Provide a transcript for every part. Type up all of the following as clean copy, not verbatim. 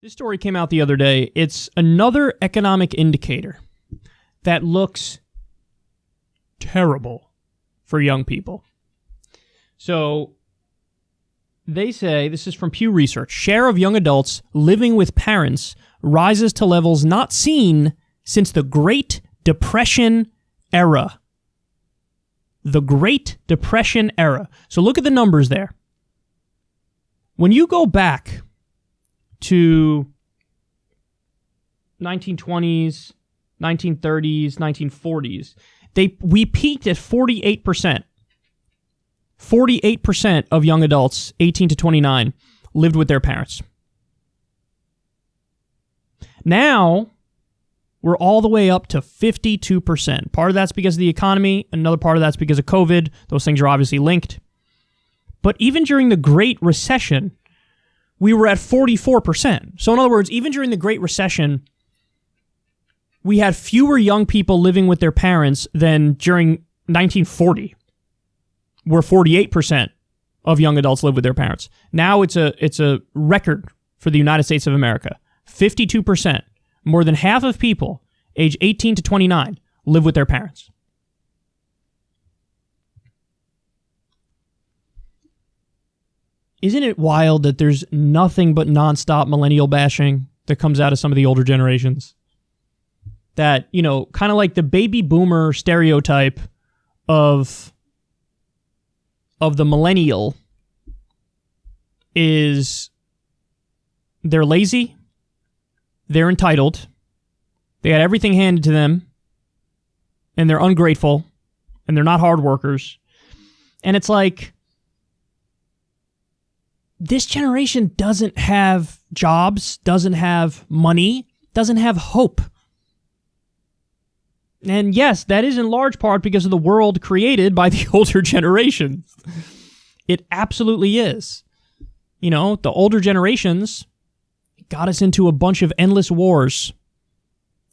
This story came out the other day. It's another economic indicator that looks terrible for young people. So they say, this is from Pew Research, share of young adults living with parents rises to levels not seen since the Great Depression era. The Great Depression era. So look at the numbers there. When you go back to 1920s, 1930s, 1940s, we peaked at 48%. 48% of young adults, 18 to 29, lived with their parents. Now, we're all the way up to 52%. Part of that's because of the economy. Another part of that's because of COVID. Those things are obviously linked. But even during the Great Recession, we were at 44%. So in other words, even during the Great Recession, we had fewer young people living with their parents than during 1940, where 48% of young adults live with their parents. Now it's a record for the United States of America. 52%, more than half of people age 18 to 29 live with their parents. Isn't it wild that there's nothing but nonstop millennial bashing that comes out of some of the older generations? That, you know, kind of like the baby boomer stereotype of the millennial is they're lazy, they're entitled, they had everything handed to them, and they're ungrateful, and they're not hard workers. And it's like, this generation doesn't have jobs, doesn't have money, doesn't have hope. And yes, that is in large part because of the world created by the older generations. It absolutely is. You know, the older generations got us into a bunch of endless wars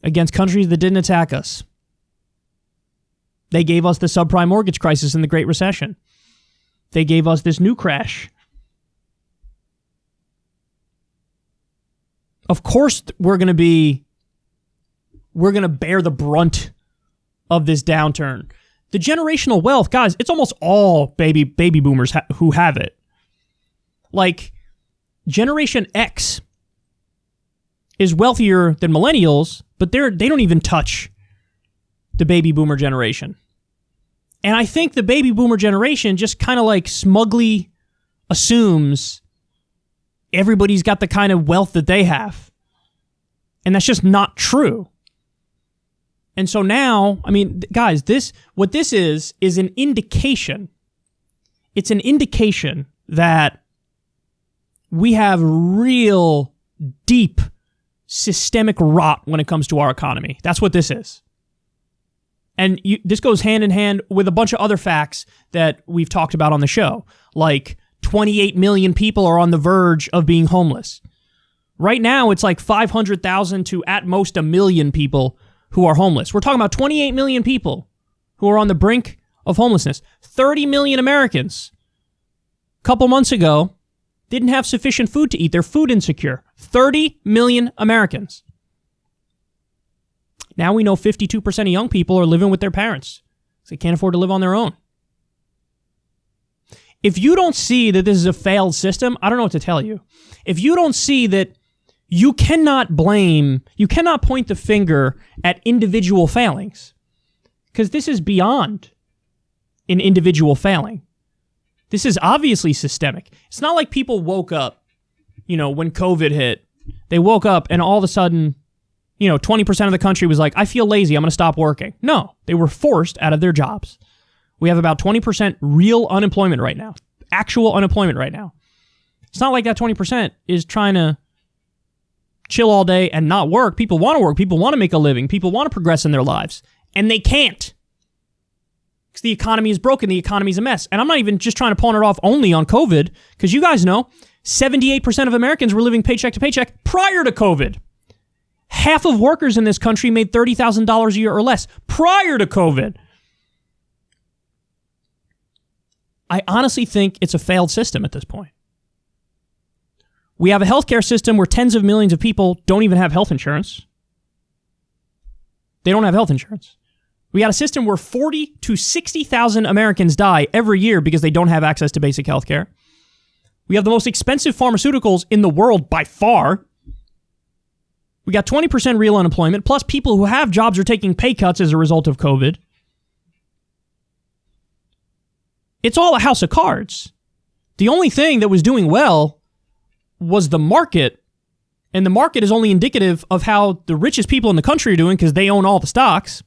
against countries that didn't attack us. They gave us the subprime mortgage crisis in the Great Recession. They gave us this new crash. Of course, we're going to bear the brunt of this downturn. The generational wealth, guys, it's almost all baby boomers who have it. Like, Generation X is wealthier than millennials, but they don't even touch the baby boomer generation. And I think the baby boomer generation just kind of like smugly assumes everybody's got the kind of wealth that they have. And that's just not true. And so now, I mean, guys, what this is an indication. It's an indication that we have real deep systemic rot when it comes to our economy. That's what this is. And this goes hand in hand with a bunch of other facts that we've talked about on the show, like 28 million people are on the verge of being homeless. Right now, it's like 500,000 to at most 1 million people who are homeless. We're talking about 28 million people who are on the brink of homelessness. 30 million Americans, a couple months ago, didn't have sufficient food to eat. They're food insecure. 30 million Americans. Now we know 52% of young people are living with their parents. They can't afford to live on their own. If you don't see that this is a failed system, I don't know what to tell you. If you don't see that you cannot point the finger at individual failings, because this is beyond an individual failing. This is obviously systemic. It's not like people woke up, when COVID hit, they woke up and all of a sudden, 20% of the country was like, I feel lazy, I'm going to stop working. No, they were forced out of their jobs. We have about 20% real unemployment right now, actual unemployment right now. It's not like that 20% is trying to chill all day and not work. People want to work. People want to make a living. People want to progress in their lives. And they can't. Because the economy is broken. The economy is a mess. And I'm not even just trying to pawn it off only on COVID, because you guys know 78% of Americans were living paycheck to paycheck prior to COVID. Half of workers in this country made $30,000 a year or less prior to COVID. I honestly think it's a failed system at this point. We have a healthcare system where tens of millions of people don't even have health insurance. They don't have health insurance. We got a system where 40 to 60,000 Americans die every year because they don't have access to basic healthcare. We have the most expensive pharmaceuticals in the world by far. We got 20% real unemployment, plus people who have jobs are taking pay cuts as a result of COVID. It's all a house of cards. The only thing that was doing well was the market, and the market is only indicative of how the richest people in the country are doing because they own all the stocks.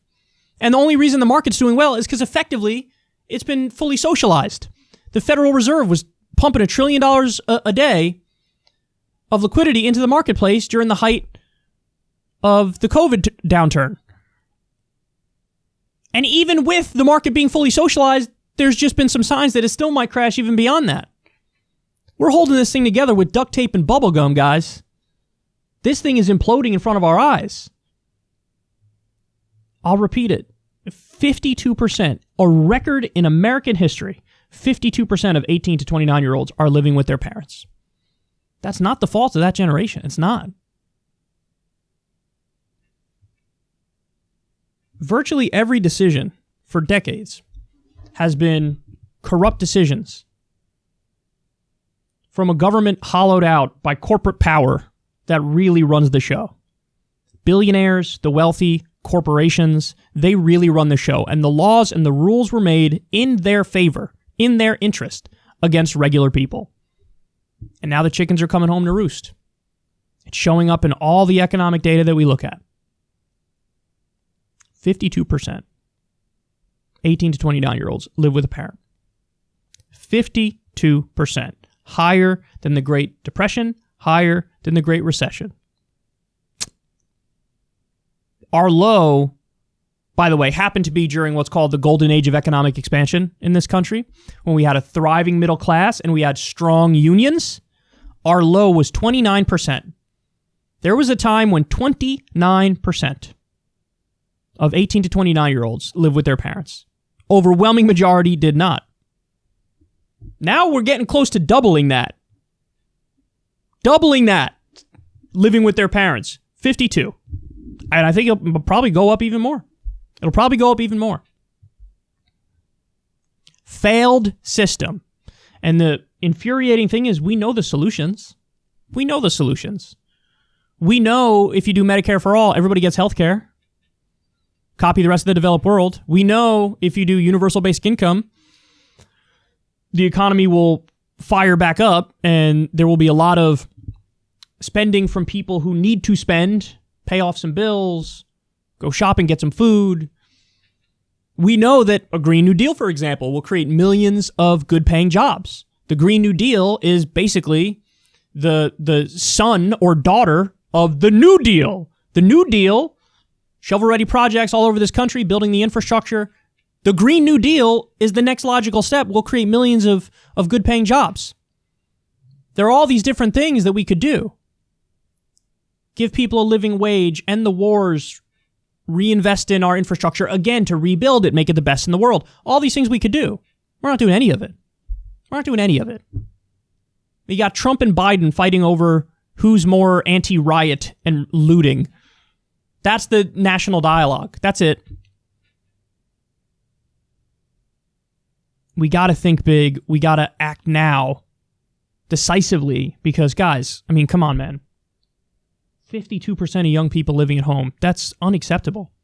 And the only reason the market's doing well is because effectively it's been fully socialized. The Federal Reserve was pumping $1 trillion a day of liquidity into the marketplace during the height of the COVID downturn. And even with the market being fully socialized, there's just been some signs that it still might crash even beyond that. We're holding this thing together with duct tape and bubble gum, guys. This thing is imploding in front of our eyes. I'll repeat it. 52%, a record in American history, 52% of 18 to 29-year-olds are living with their parents. That's not the fault of that generation. It's not. Virtually every decision for decades has been corrupt decisions from a government hollowed out by corporate power that really runs the show. Billionaires, the wealthy, corporations, they really run the show. And the laws and the rules were made in their favor, in their interest, against regular people. And now the chickens are coming home to roost. It's showing up in all the economic data that we look at. 52%, 18 to 29-year-olds live with a parent. 52%. Higher than the Great Depression, higher than the Great Recession. Our low, by the way, happened to be during what's called the golden age of economic expansion in this country, when we had a thriving middle class and we had strong unions. Our low was 29%. There was a time when 29% of 18 to 29-year-olds lived with their parents. Overwhelming majority did not. Now we're getting close to doubling that. Doubling that. Living with their parents. 52. And I think it'll probably go up even more. It'll probably go up even more. Failed system. And the infuriating thing is we know the solutions. We know the solutions. We know if you do Medicare for all, everybody gets health care. Copy the rest of the developed world. We know if you do universal basic income, the economy will fire back up and there will be a lot of spending from people who need to spend, pay off some bills, go shopping, get some food. We know that a Green New Deal, for example, will create millions of good-paying jobs. The Green New Deal is basically the son or daughter of the New Deal. The New Deal, shovel-ready projects all over this country, building the infrastructure. The Green New Deal is the next logical step. We'll create millions of good-paying jobs. There are all these different things that we could do. Give people a living wage, end the wars, reinvest in our infrastructure again to rebuild it, make it the best in the world. All these things we could do. We're not doing any of it. We're not doing any of it. We got Trump and Biden fighting over who's more anti-riot and looting. That's the national dialogue. That's it. We got to think big. We got to act now, decisively, because, guys, I mean, come on, man. 52% of young people living at home. That's unacceptable.